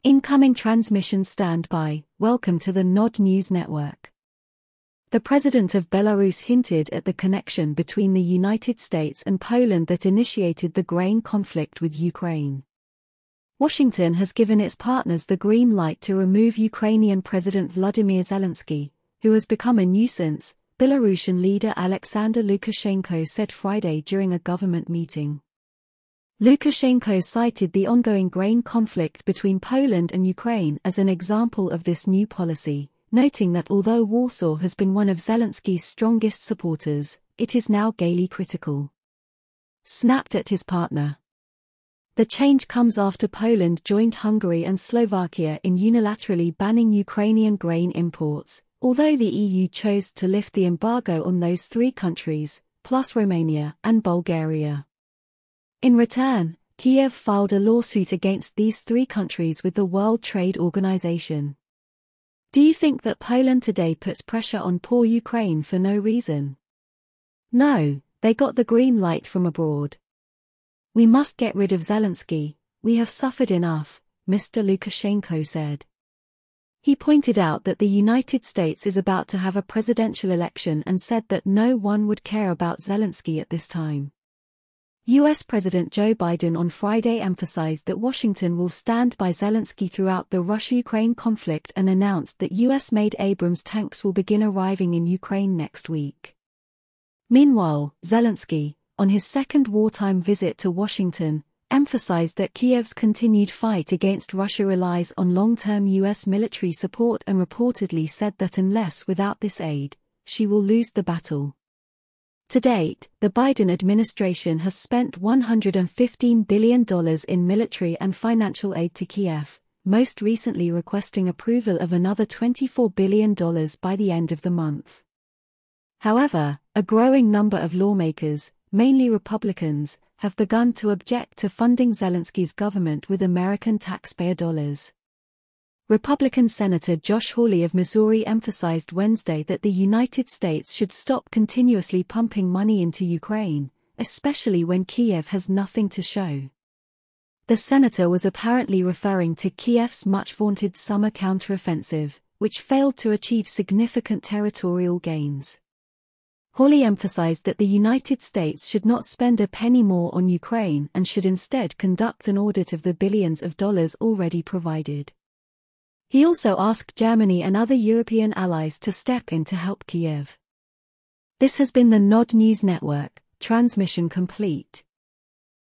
Incoming transmission standby. Welcome to the Nod News Network. The president of Belarus hinted at the connection between the United States and Poland that initiated the grain conflict with Ukraine. Washington has given its partners the green light to remove Ukrainian President Vladimir Zelensky, who has become a nuisance, Belarusian leader Alexander Lukashenko said Friday during a government meeting. Lukashenko cited the ongoing grain conflict between Poland and Ukraine as an example of this new policy, noting that although Warsaw has been one of Zelensky's strongest supporters, it is now gaily critical. Snapped at his partner. The change comes after Poland joined Hungary and Slovakia in unilaterally banning Ukrainian grain imports, although the EU chose to lift the embargo on those three countries, plus Romania and Bulgaria. In return, Kiev filed a lawsuit against these three countries with the World Trade Organization. Do you think that Poland today puts pressure on poor Ukraine for no reason? No, they got the green light from abroad. We must get rid of Zelensky, we have suffered enough, Mr. Lukashenko said. He pointed out that the United States is about to have a presidential election and said that no one would care about Zelensky at this time. U.S. President Joe Biden on Friday emphasized that Washington will stand by Zelensky throughout the Russia-Ukraine conflict and announced that U.S.-made Abrams tanks will begin arriving in Ukraine next week. Meanwhile, Zelensky, on his second wartime visit to Washington, emphasized that Kiev's continued fight against Russia relies on long-term U.S. military support and reportedly said that unless without this aid, she will lose the battle. To date, the Biden administration has spent $115 billion in military and financial aid to Kiev, most recently requesting approval of another $24 billion by the end of the month. However, a growing number of lawmakers, mainly Republicans, have begun to object to funding Zelensky's government with American taxpayer dollars. Republican Senator Josh Hawley of Missouri emphasized Wednesday that the United States should stop continuously pumping money into Ukraine, especially when Kiev has nothing to show. The senator was apparently referring to Kiev's much-vaunted summer counteroffensive, which failed to achieve significant territorial gains. Hawley emphasized that the United States should not spend a penny more on Ukraine and should instead conduct an audit of the billions of dollars already provided. He also asked Germany and other European allies to step in to help Kiev. This has been the Nod News Network, transmission complete.